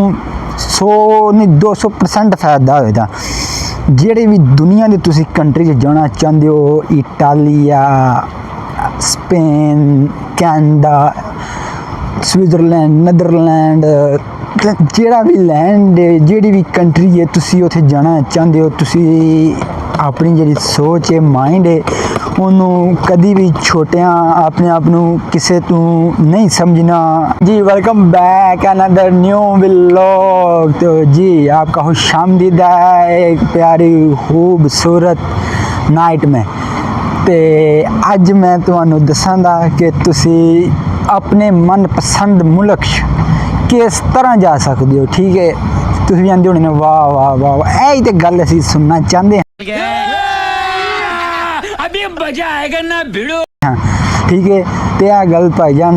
100 नहीं 200% फायदा होएगा। ਜਿਹੜੇ ਵੀ ਦੁਨੀਆ ਦੇ ਤੁਸੀਂ ਕੰਟਰੀ 'ਚ ਜਾਣਾ ਚਾਹੁੰਦੇ ਹੋ, Italia, Spain, Canada, Switzerland, Netherland, ਜਿਹੜਾ ਵੀ ਲੈਂਡ ਜਿਹੜੀ ਵੀ ਕੰਟਰੀ ਹੈ ਤੁਸੀਂ ਉੱਥੇ ਜਾਣਾ ਚਾਹੁੰਦੇ ਹੋ, ਤੁਸੀਂ ਆਪਣੀ ਜਿਹੜੀ ਸੋਚ ਹੈ, ਮਾइंड ਹੈ, ਉਹਨੂੰ ਕਦੀ भी ਛੋਟਿਆਂ अपने आप ਨੂੰ ਕਿਸੇ ਤੋਂ नहीं समझना। जी welcome back another new vlog. तो जी आपका खुशामदीद है एक प्यारी खूबसूरत नाइट में। तो अज मैं तुहानू दसांगा कि तुसी अपने मनपसंद मुल्क किस तरह जा सकते हो। ठीक है, तुसी भी आंदे होने वाह वाह वाह वाह, यही तो गल असीं सुनना चाहते हैं। अभी मजा आएगा ना भिड़ो। हाँ ठीक है, तो यह गल भाईजान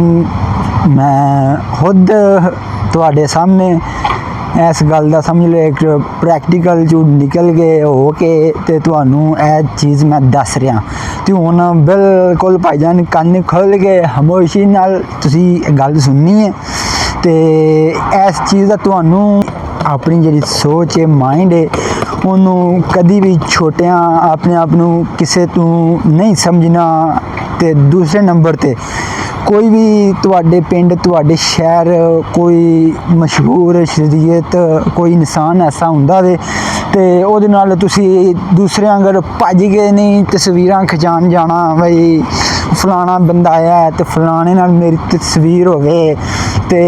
मैं खुद तुहाडे सामने इस गल का समझ लो एक प्रैक्टिकल चो निकल के हो के ते तुहानू यह चीज़ मैं दस रहा। तो हुण बिल्कुल भाईजान कन्न खोल के खामोशी नाल तुसी गल सुननी है। तो इस चीज़ का तुहानू अपनी जिहड़ी सोच है, माइंड है, ਉਹਨੂੰ ਕਦੀ ਵੀ ਛੋਟਿਆਂ ਆਪਣੇ ਆਪ ਨੂੰ ਕਿਸੇ ਤੋਂ नहीं समझना। ਤੇ ਦੂਸਰੇ ਨੰਬਰ ਤੇ ਕੋਈ ਵੀ ਤੁਹਾਡੇ ਪਿੰਡ, ਤੁਹਾਡੇ ਸ਼ਹਿਰ, ਕੋਈ ਮਸ਼ਹੂਰ ਸ਼ਖਸੀਅਤ, ਕੋਈ ਇਨਸਾਨ ਐਸਾ ਹੁੰਦਾ ਵੇ ਤੇ ਉਹਦੇ ਨਾਲ ਤੁਸੀਂ ਦੂਸਰਿਆਂ ਅਗਰ ਭੱਜ ਕੇ ਨਹੀਂ ਤਸਵੀਰਾਂ ਖਿਚਾਉਣ ਜਾਣਾ, ਬਈ ਫਲਾਣਾ ਬੰਦਾ ਆਇਆ ਤੇ ਫਲਾਣੇ ਨਾਲ ਮੇਰੀ ਤਸਵੀਰ ਹੋਵੇ ਤੇ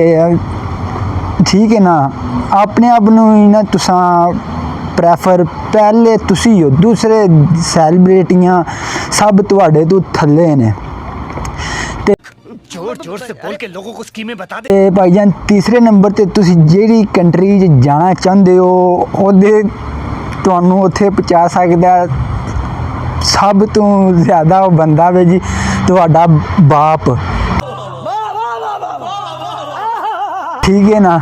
ਠੀਕ ਹੈ ਨਾ, ਆਪਣੇ ਆਪ ਨੂੰ ਨਾ ਤੁਸੀਂ ਪ੍ਰੈਫਰ ਪਹਿਲੇ ਤੁਸੀਂ ਹੋ, ਦੂਸਰੇ ਸੈਲੀਬ੍ਰਿਟੀਆਂ ਸਭ ਤੁਹਾਡੇ ਤੋਂ ਥੱਲੇ ਨੇ। ਤੇ जोर जोर से बोल के लोगों को स्कीमें बता दे। ਤੇ ਭਾਈਜਾਨ ਤੀਸਰੇ ਨੰਬਰ ਤੇ ਤੁਸੀਂ ਜਿਹੜੀ ਕੰਟਰੀ 'ਚ ਜਾਣਾ ਚਾਹੁੰਦੇ ਹੋ ਉਹਦੇ ਤੁਹਾਨੂੰ ਉੱਥੇ ਪਹੁੰਚਾ ਸਕਦਾ ਸਭ ਤੋਂ ਜ਼ਿਆਦਾ ਉਹ ਬੰਦਾ ਵੇ ਜੀ ਤੁਹਾਡਾ ਬਾਪ। ਠੀਕ ਹੈ ਨਾ,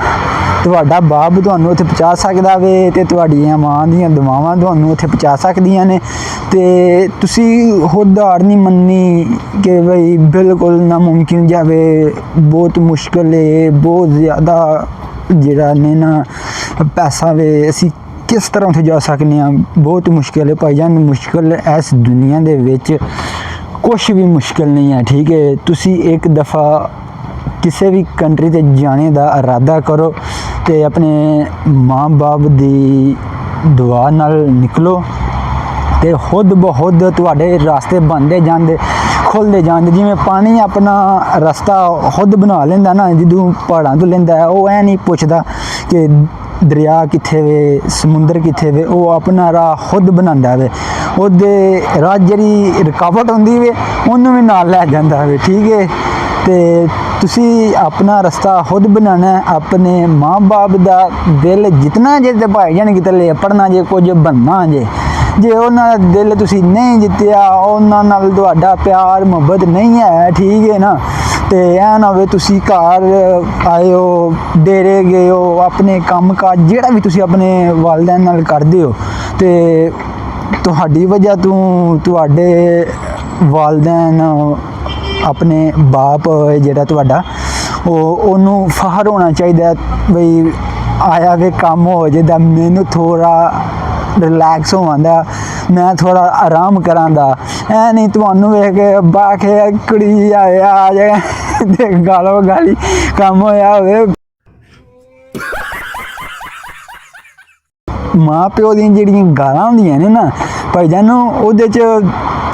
ਤੁਹਾਡਾ ਬਾਪ ਤੁਹਾਨੂੰ ਉੱਥੇ ਪਹੁੰਚਾ ਸਕਦਾ ਵੇ ਤੇ ਤੁਹਾਡੀਆਂ ਮਾਂ ਦੀਆਂ ਦੁਆਵਾਂ ਤੁਹਾਨੂੰ ਉੱਥੇ ਪਹੁੰਚਾ ਸਕਦੀਆਂ ਨੇ। ਤੇ ਤੁਸੀਂ ਖੁਦ ਹਾਰ ਨਹੀਂ ਮੰਨਣੀ ਕਿ ਬਈ ਬਿਲਕੁਲ ਨਾਮੁਮਕਿਨ ਜਾਵੇ, ਬਹੁਤ ਮੁਸ਼ਕਿਲ ਹੈ, ਬਹੁਤ ਜ਼ਿਆਦਾ ਜਿਹੜਾ ਨੇ ਨਾ ਪੈਸਾ ਵੇ, ਅਸੀਂ ਕਿਸ ਤਰ੍ਹਾਂ ਉੱਥੇ ਜਾ ਸਕਦੇ ਹਾਂ, ਬਹੁਤ ਮੁਸ਼ਕਿਲ ਹੈ ਭਾਈਜਾਨ। ਮੁਸ਼ਕਿਲ ਇਸ ਦੁਨੀਆ ਦੇ ਵਿੱਚ ਕੁਛ ਵੀ ਮੁਸ਼ਕਿਲ ਨਹੀਂ ਹੈ। ਠੀਕ ਹੈ, ਤੁਸੀਂ ਇੱਕ ਦਫਾ ਕਿਸੇ ਵੀ ਕੰਟਰੀ ਤੇ ਜਾਣੇ ਦਾ ਇਰਾਦਾ ਕਰੋ ਤੇ ਆਪਣੇ ਮਾਂ ਬਾਪ ਦੀ ਦੁਆ ਨਾਲ ਨਿਕਲੋ ਤੇ ਖੁਦ ਬਖੁਦ ਤੁਹਾਡੇ ਰਸਤੇ ਬਣਦੇ ਜਾਂਦੇ, ਖੁੱਲਦੇ ਜਾਂਦੇ। ਜਿਵੇਂ ਪਾਣੀ ਆਪਣਾ ਰਸਤਾ ਖੁਦ ਬਣਾ ਲੈਂਦਾ ਨਾ, ਜਦੋਂ ਪਹਾੜਾਂ ਤੋਂ ਲੈਂਦਾ ਹੈ, ਉਹ ਐ ਨਹੀਂ ਪੁੱਛਦਾ ਕਿ ਦਰਿਆ ਕਿੱਥੇ ਵੇ, ਸਮੁੰਦਰ ਕਿੱਥੇ ਵੇ, ਉਹ ਆਪਣਾ ਰਾਹ ਖੁਦ ਬਣਾਉਂਦਾ ਵੇ। ਉਹਦੇ ਰਾਹ ਜਿਹੜੀ ਰੁਕਾਵਟ ਹੁੰਦੀ ਵੇ ਉਹਨੂੰ ਵੀ ਨਾਲ ਲੈ ਜਾਂਦਾ ਵੇ। ਠੀਕ ਹੈ, ਤੇ ਤੁਸੀਂ ਆਪਣਾ ਰਸਤਾ ਖੁਦ ਬਣਾਉਣਾ। ਆਪਣੇ ਮਾਂ ਬਾਪ ਦਾ ਦਿਲ ਜਿੱਤਣਾ ਜੇ ਤੇ ਭਾਈਜਾਨ ਕਿਤੇ ਪੜਨਾ ਜੇ ਕੁਝ ਬਣਨਾ ਜੇ ਉਹਨਾਂ ਦਾ ਦਿਲ ਤੁਸੀਂ ਨਹੀਂ ਜਿੱਤਿਆ, ਉਹਨਾਂ ਨਾਲ ਤੁਹਾਡਾ ਪਿਆਰ ਮੁਹੱਬਤ ਨਹੀਂ ਹੈ। ਠੀਕ ਹੈ ਨਾ, ਤੇ ਐ ਨਾ ਹੋਵੇ ਤੁਸੀਂ ਘਰ ਆਏ ਹੋ, ਡੇਰੇ ਗਏ ਹੋ, ਆਪਣੇ ਕੰਮ ਕਾਜ ਜਿਹੜਾ ਵੀ ਤੁਸੀਂ ਆਪਣੇ ਵਾਲਿदैन ਨਾਲ ਕਰਦੇ ਹੋ ਤੇ ਤੁਹਾਡੀ ਵਜ੍ਹਾ ਤੋਂ ਤੁਹਾਡੇ ਵਾਲਿदैन ਆਪਣੇ ਬਾਪ ਜਿਹੜਾ ਤੁਹਾਡਾ ਉਹਨੂੰ ਫਖਰ ਹੋਣਾ ਚਾਹੀਦਾ ਬਈ ਆਇਆ ਵੇ ਕੰਮ ਹੋ ਜਾਦਾ, ਮੈਨੂੰ ਥੋੜ੍ਹਾ ਰਿਲੈਕਸ ਹੋਵਾਂਦਾ, ਮੈਂ ਥੋੜ੍ਹਾ ਆਰਾਮ ਕਰਾਂਦਾ। ਐ ਨਹੀਂ ਤੁਹਾਨੂੰ ਵੇਖ ਕੇ ਬਾਖੇ ਕੁੜੀ ਆਇਆ ਆ ਜਾਏ ਤੇ ਗਾਲੋ ਗਾਲੀ ਕੰਮ ਹੋਇਆ ਹੋਵੇ। ਮਾਂ ਪਿਓ ਦੀਆਂ ਜਿਹੜੀਆਂ ਗਾਲਾਂ ਹੁੰਦੀਆਂ ਨੇ ਨਾ ਭਾਈਜਾਨ, ਉਹਦੇ 'ਚ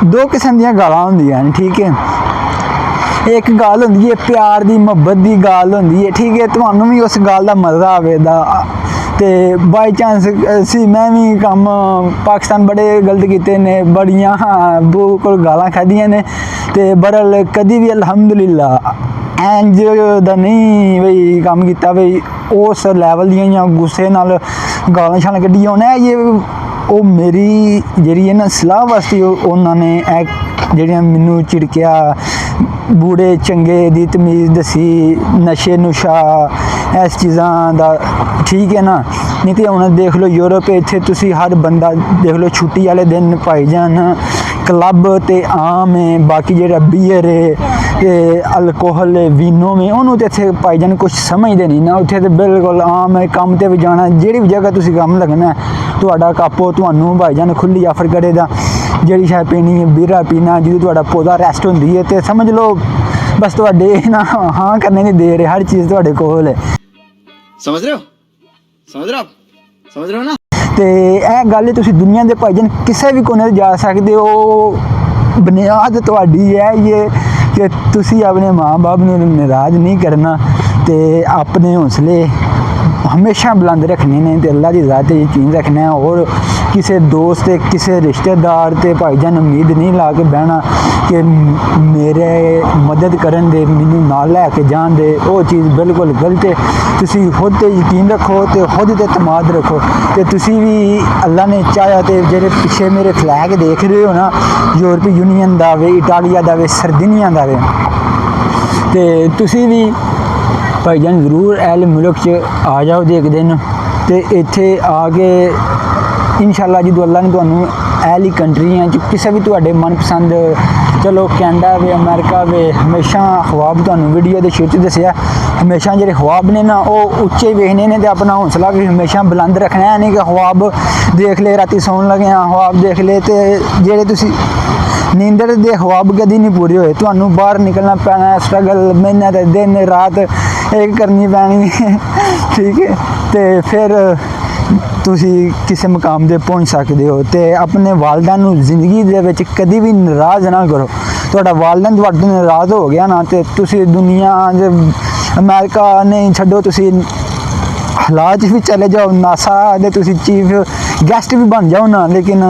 ਦੋ ਕਿਸਮ ਦੀਆਂ ਗਾਲਾਂ ਹੁੰਦੀਆਂ ਨੇ। ਠੀਕ ਹੈ, ਇੱਕ ਗੱਲ ਹੁੰਦੀ ਹੈ ਪਿਆਰ ਦੀ, ਮੁਹੱਬਤ ਦੀ ਗੱਲ ਹੁੰਦੀ ਹੈ। ਠੀਕ ਹੈ, ਤੁਹਾਨੂੰ ਵੀ ਉਸ ਗੱਲ ਦਾ ਮਜ਼ਾ ਆਵੇਗਾ। ਤੇ ਬਾਈ ਚਾਂਸ ਅਸੀਂ ਮੈਂ ਵੀ ਕੰਮ ਪਾਕਿਸਤਾਨ ਬੜੇ ਗਲਤ ਕੀਤੇ ਨੇ, ਬੜੀਆਂ ਬੂ ਕੋਲ ਗਾਲਾਂ ਖਾਧੀਆਂ ਨੇ ਤੇ ਬਰਲ ਕਦੀ ਵੀ ਅਲਹਮਦੁਲਿਲਾ ਇੰਜ ਦਾ ਨਹੀਂ ਬਈ ਕੰਮ ਕੀਤਾ ਬਈ ਉਸ ਲੈਵਲ ਦੀਆਂ ਜਾਂ ਗੁੱਸੇ ਨਾਲ ਗਾਲਾਂ ਛਾਲਾਂ ਕੱਢੀਆਂ ਹੋਣਾ। ਇਹ ਉਹ ਮੇਰੀ ਜਿਹੜੀ ਹੈ ਨਾ ਸਲਾਹ ਵਾਸਤੇ ਉਹਨਾਂ ਨੇ ਇਹ ਜਿਹੜੀਆਂ ਮੈਨੂੰ ਝਿੜਕਿਆ, ਬੂੜੇ ਚੰਗੇ ਦੀ ਤਮੀਜ਼ ਦਸੀ, ਨਸ਼ੇ ਨੁਸ਼ਾ ਇਸ ਚੀਜ਼ਾਂ ਦਾ। ਠੀਕ ਹੈ ਨਾ, ਨਹੀਂ ਤੇ ਹੁਣ ਦੇਖ ਲਓ ਯੂਰਪ, ਇੱਥੇ ਤੁਸੀਂ ਹਰ ਬੰਦਾ ਦੇਖ ਲਓ ਛੁੱਟੀ ਵਾਲੇ ਦਿਨ ਭਾਈਜਾਨ ਕਲੱਬ ਤੇ ਆਮ ਹੈ, ਬਾਕੀ ਜਿਹੜਾ ਬੀਅਰ ਹੈ ਤੇ ਅਲਕੋਹਲ ਵੀਨੋ ਮੇ ਉਹਨੂੰ ਤੇ ਇੱਥੇ ਭਾਈਜਾਨ ਕੁਝ ਸਮਝਦੇ ਨਹੀਂ ਨਾ। ਉੱਥੇ ਤੇ ਬਿਲਕੁਲ ਆਮ ਹੈ, ਕੰਮ ਤੇ ਵੀ ਜਾਣਾ, ਜਿਹੜੀ ਵੀ ਜਗ੍ਹਾ ਤੁਸੀਂ ਕੰਮ ਲੱਗਣਾ ਤੁਹਾਡਾ ਕਾਪੋ ਤੁਹਾਨੂੰ ਭਾਈਜਾਨ ਖੁੱਲੀ ਆਫਰ ਕਰੇਗਾ। ਜਿਹੜੀ ਸ਼ਾਇਦ ਪੀਣੀ ਹੈ ਬੀਰਾ ਪੀਣਾ, ਜਦੋਂ ਤੁਹਾਡਾ ਪੌਦਾ ਰੈਸਟ ਹੁੰਦੀ ਹੈ ਤੇ ਸਮਝ ਲਓ ਬਸ ਤੁਹਾਡੇ ਨਾ ਹਾਂ ਕਰਨੇ ਦੀ ਦੇਰ ਹੈ, ਹਰ ਚੀਜ਼ ਤੁਹਾਡੇ ਕੋਲ ਹੈ। समझ रहे हो समझ रहे हो ना। ਤੇ ਇਹ ਗੱਲ ਤੁਸੀਂ ਦੁਨੀਆ ਦੇ ਭਾਈਜਾਨ ਕਿਸੇ ਵੀ ਕੋਨੇ 'ਤੇ ਜਾ ਸਕਦੇ ਹੋ। ਬੁਨਿਆਦ ਤੁਹਾਡੀ ਹੈ ਇਹ ਕਿ ਤੁਸੀਂ ਆਪਣੇ ਮਾਂ-ਬਾਪ ਨੂੰ ਨਾਰਾਜ਼ ਨਹੀਂ ਕਰਨਾ ਤੇ ਆਪਣੇ ਹੌਸਲੇ ਹਮੇਸ਼ਾ ਬੁਲੰਦ ਰੱਖਣੇ ਨੇ ਤੇ ਅੱਲਾ ਦੀ ਜ਼ਾਤ 'ਤੇ ਯਕੀਨ ਰੱਖਣਾ ਹੈ। ਔਰ ਕਿਸੇ ਦੋਸਤ ਤੇ ਕਿਸੇ ਰਿਸ਼ਤੇਦਾਰ ਤੇ ਭਾਈਜਾਨ ਉਮੀਦ ਨਹੀਂ ਲਾ ਕੇ ਬਹਿਣਾ ਕਿ ਮੇਰੇ ਮਦਦ ਕਰਨ ਦੇ, ਮੈਨੂੰ ਨਾਲ ਲੈ ਕੇ ਜਾਣ ਦੇ, ਉਹ ਚੀਜ਼ ਬਿਲਕੁਲ ਗਲਤ ਹੈ। ਤੁਸੀਂ ਖੁਦ 'ਤੇ ਯਕੀਨ ਰੱਖੋ ਤੇ ਖੁਦ 'ਤੇ ਇਤਮਾਦ ਰੱਖੋ ਤੇ ਤੁਸੀਂ ਵੀ ਅੱਲਾ ਨੇ ਚਾਹਿਆ ਤੇ ਜਿਹੜੇ ਪਿੱਛੇ ਮੇਰੇ ਫਲੈਗ ਦੇਖ ਰਹੇ ਹੋ ਨਾ, ਯੂਰਪੀ ਯੂਨੀਅਨ ਦਾ ਵੇ, ਇਟਾਲੀਆ ਦਾ ਵੇ, ਸਰਦਿਨੀਆ ਦਾ ਵੇ, ਤੇ ਤੁਸੀਂ ਵੀ ਭਾਈਜਾਨ ਜ਼ਰੂਰ ਅਹਿਲ ਮੁਲਕ 'ਚ ਆ ਜਾਓ ਜੇ ਇੱਕ ਦਿਨ ਤੇ ਇੱਥੇ ਆ ਕੇ ਇਨਸ਼ਾਅੱਲਾ ਜਦੋਂ ਅੱਲਾ ਨੇ ਤੁਹਾਨੂੰ ਅਹਿਲੀ ਕੰਟਰੀਆਂ 'ਚ ਕਿਸੇ ਵੀ ਤੁਹਾਡੇ ਮਨਪਸੰਦ, ਚਲੋ ਕੈਨੇਡਾ ਵੇ, ਅਮਰੀਕਾ ਵੇ, ਹਮੇਸ਼ਾ ਖਵਾਬ ਤੁਹਾਨੂੰ ਵੀਡੀਓ ਦੇ ਸ਼ੁਰੂ 'ਚ ਦੱਸਿਆ, ਹਮੇਸ਼ਾ ਜਿਹੜੇ ਖਵਾਬ ਨੇ ਨਾ ਉਹ ਉੱਚੇ ਵੇਖਣੇ ਨੇ ਤੇ ਆਪਣਾ ਹੌਸਲਾ ਵੀ ਹਮੇਸ਼ਾ ਬੁਲੰਦ ਰੱਖਣਾ ਹੈ। ਨਹੀਂ ਕਿ ਖਵਾਬ ਦੇਖ ਲਏ ਰਾਤੀ ਸੌਣ ਲੱਗਿਆ ਖਵਾਬ ਦੇਖ ਲਏ ਤੇ ਜਿਹੜੇ ਤੁਸੀਂ ਨੀਂਦਰ ਦੇ ਖਵਾਬ ਕਦੀ ਨਹੀਂ ਪੂਰੇ ਹੋਏ। ਤੁਹਾਨੂੰ ਬਾਹਰ ਨਿਕਲਣਾ ਪੈਣਾ, ਸਟਰਗਲ ਮਿਹਨਤ ਦਿਨ ਰਾਤ ਇੱਕ ਕਰਨੀ ਪੈਣੀ ਠੀਕ ਹੈ ਤੇ ਫਿਰ ਤੁਸੀਂ ਕਿਸੇ ਮੁਕਾਮ 'ਤੇ ਪਹੁੰਚ ਸਕਦੇ ਹੋ। ਤੇ ਆਪਣੇ ਵਾਲਿदैन ਨੂੰ ਜ਼ਿੰਦਗੀ ਦੇ ਵਿੱਚ ਕਦੀ ਵੀ ਨਾਰਾਜ਼ ਨਾ ਕਰੋ। ਤੁਹਾਡਾ ਵਾਲਿदैन ਤੁਹਾਡੇ ਤੋਂ ਨਾਰਾਜ਼ ਹੋ ਗਿਆ ਨਾ ਤੇ ਤੁਸੀਂ ਦੁਨੀਆ ਦੇ ਅਮਰੀਕਾ ਨਹੀਂ ਛੱਡੋ, ਤੁਸੀਂ ਹਾਲਾਤ 'ਚ ਵੀ ਚਲੇ ਜਾਓ, ਨਾਸਾ ਦੇ ਤੁਸੀਂ ਚੀਫ ਗੈਸਟ ਵੀ ਬਣ ਜਾਓ ਨਾ, ਲੇਕਿਨ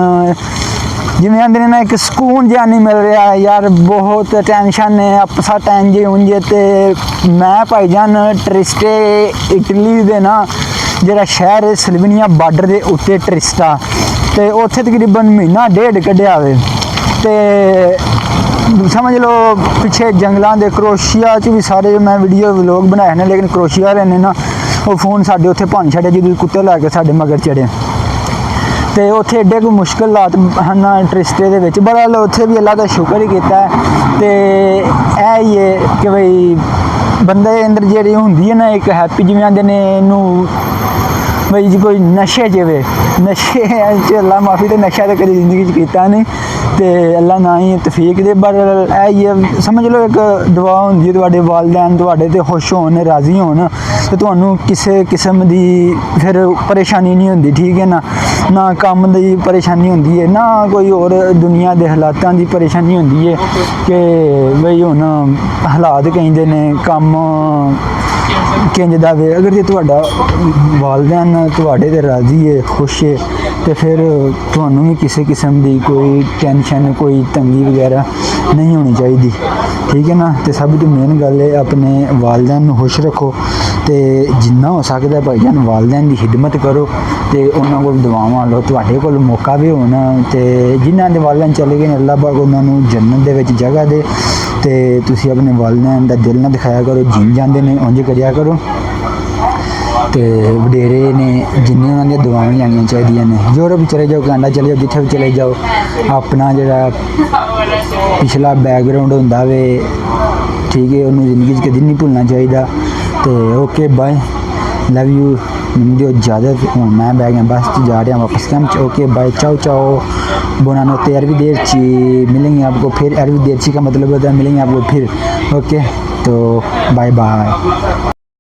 ਜਿਵੇਂ ਆਂਦੇ ਨੇ ਨਾ ਇੱਕ ਸਕੂਨ ਜਿਹਾ ਨਹੀਂ ਮਿਲ ਰਿਹਾ ਯਾਰ, ਬਹੁਤ ਟੈਨਸ਼ਨ ਹੈ, ਅਪਸੈਟ ਇੰਝ ਉਂਝ। ਤੇ ਮੈਂ ਭਾਈਜਾਨ ਟ੍ਰਿਸਟੇ ਇਟਲੀ ਦੇ ਨਾ ਜਿਹੜਾ ਸ਼ਹਿਰ ਹੈ ਸਲਵੀਨੀਆ ਬਾਰਡਰ ਦੇ ਉੱਤੇ ਟ੍ਰਿਸਟਾ, ਤੇ ਉੱਥੇ ਤਕਰੀਬਨ ਮਹੀਨਾ ਡੇਢ ਕੱਢਿਆ ਹੋਵੇ ਤੇ ਸਮਝ ਲਓ ਪਿੱਛੇ ਜੰਗਲਾਂ ਦੇ ਕਰੋਸ਼ੀਆ 'ਚ ਵੀ ਸਾਰੇ ਮੈਂ ਵੀਡੀਓ ਵਲੋਗ ਬਣਾਏ ਨੇ, ਲੇਕਿਨ ਕਰੋਸ਼ੀਆ ਵਾਲੇ ਨੇ ਨਾ ਉਹ ਫੋਨ ਸਾਡੇ ਉੱਥੇ ਭੰਨ ਛੱਡਿਆ ਜਦੋਂ ਕੁੱਤੇ ਲੈ ਕੇ ਸਾਡੇ ਮਗਰ ਚੜੇ ਤੇ ਉੱਥੇ ਐਡੇ ਕੋਈ ਮੁਸ਼ਕਿਲ ਹਾਲਾਤ ਹਨ ਟ੍ਰਿਸਟੇ ਦੇ ਵਿੱਚ, ਬੜਾ ਉੱਥੇ ਵੀ ਅੱਲਾ ਦਾ ਸ਼ੁਕਰ ਹੀ ਕੀਤਾ ਤੇ ਇਹ ਹੀ ਹੈ ਕਿ ਬਈ ਬੰਦੇ ਦੇ ਅੰਦਰ ਜਿਹੜੀ ਹੁੰਦੀ ਹੈ ਨਾ ਇੱਕ ਹੈਪੀ, ਜਿਵੇਂ ਆਂਦੇ ਨੇ ਇਹਨੂੰ ਬਈ ਜੀ ਕੋਈ ਨਸ਼ੇ ਜਿਵੇਂ ਨਸ਼ੇ 'ਚ ਅੱਲਾ ਮਾਫੀ ਤੇ ਨਸ਼ਾ ਤਾਂ ਕਦੀ ਜ਼ਿੰਦਗੀ 'ਚ ਕੀਤਾ ਨਹੀਂ ਤੇ ਅੱਲਾ ਨਾ ਹੀ ਤੌਫੀਕ ਦੇ, ਪਰ ਇਹ ਹੀ ਹੈ ਸਮਝ ਲਓ ਇੱਕ ਦੁਆ ਹੁੰਦੀ ਹੈ ਤੁਹਾਡੇ ਵਾਲਿदैन ਤੁਹਾਡੇ ਤੇ ਖੁਸ਼ ਹੋਣ, ਰਾਜ਼ੀ ਹੋਣ ਤੇ ਤੁਹਾਨੂੰ ਕਿਸੇ ਕਿਸਮ ਦੀ ਫਿਰ ਪਰੇਸ਼ਾਨੀ ਨਹੀਂ ਹੁੰਦੀ, ਠੀਕ ਹੈ ਨਾ, ਨਾ ਕੰਮ ਦੀ ਪਰੇਸ਼ਾਨੀ ਹੁੰਦੀ ਹੈ, ਨਾ ਕੋਈ ਹੋਰ ਦੁਨੀਆ ਦੇ ਹਾਲਾਤਾਂ ਦੀ ਪਰੇਸ਼ਾਨੀ ਹੁੰਦੀ ਹੈ ਕਿ ਬਈ ਹੁਣ ਹਾਲਾਤ ਕਹਿੰਦੇ ਨੇ ਕੰਮ ਕਿੰਝ ਦਾ ਵੇ। ਅਗਰ ਜੇ ਤੁਹਾਡਾ ਵਾਲਿदैन ਤੁਹਾਡੇ ਤੇ ਰਾਜ਼ੀ ਹੈ, ਖੁਸ਼ ਹੈ ਤੇ ਫਿਰ ਤੁਹਾਨੂੰ ਵੀ ਕਿਸੇ ਕਿਸਮ ਦੀ ਕੋਈ ਟੈਨਸ਼ਨ, ਕੋਈ ਤੰਗੀ ਵਗੈਰਾ ਨਹੀਂ ਹੋਣੀ ਚਾਹੀਦੀ, ਠੀਕ ਹੈ ਨਾ। ਤੇ ਸਭ ਤੋਂ ਮੇਨ ਗੱਲ ਹੈ ਆਪਣੇ ਵਾਲਿदैन ਨੂੰ ਖੁਸ਼ ਰੱਖੋ ਤੇ ਜਿੰਨਾ ਹੋ ਸਕਦਾ ਭਾਈਜਾਨ ਵਾਲਿदैन ਦੀ ਖਿਦਮਤ ਕਰੋ ਤੇ ਉਹਨਾਂ ਕੋਲ ਦੁਆਵਾਂ ਲਓ, ਤੁਹਾਡੇ ਕੋਲ ਮੌਕਾ ਵੀ ਹੋਣਾ ਤੇ ਜਿਨ੍ਹਾਂ ਦੇ ਵਾਲਿदैन ਚਲੇ ਗਏ ਨੇ ਅੱਲਾ ਪਾਕ ਉਹਨਾਂ ਨੂੰ ਜੰਨਤ ਦੇ ਵਿੱਚ ਜਗ੍ਹਾ ਦੇ ਤੇ ਤੁਸੀਂ ਆਪਣੇ ਵਾਲਿदैन ਦਾ ਦਿਲ ਨਾ ਦਿਖਾਇਆ ਕਰੋ, ਜਿੰਨ ਜਾਂਦੇ ਨੇ ਉਂਝ ਕਰਿਆ ਕਰੋ ਤੇ ਵਡੇਰੇ ਨੇ ਜਿੰਨੇ ਉਹਨਾਂ ਦੀਆਂ ਦੁਆਵਾਂ ਲੈਣੀਆਂ ਚਾਹੀਦੀਆਂ ਨੇ। ਯੂਰਪ ਚਲੇ ਜਾਓ, ਕੈਨੇਡਾ ਚਲੇ ਜਾਓ, ਜਿੱਥੇ ਵੀ ਚਲੇ ਜਾਓ, ਆਪਣਾ ਜਿਹੜਾ ਪਿਛਲਾ ਬੈਕਗਰਾਉਂਡ ਹੁੰਦਾ ਵੇ ਠੀਕ ਹੈ ਉਹਨੂੰ ਜ਼ਿੰਦਗੀ 'ਚ ਕਦੀ ਨਹੀਂ ਭੁੱਲਣਾ ਚਾਹੀਦਾ। ਤੇ ਓਕੇ ਬਾਏ, ਲਵ ਯੂ। ਮੈਨੂੰ ਦਿਓ ਇਜਾਜ਼ਤ, ਹੁਣ ਮੈਂ ਬਹਿ ਗਿਆ बस जा रहा वापस कैंप। ओके बाय, चाओ चाओ, बुना नोते अरविदेरची, मिलेंगे आपको फिर। अरविदेरची का मतलब होता है मिलेंगे आपको फिर। ओके तो बाय बाय।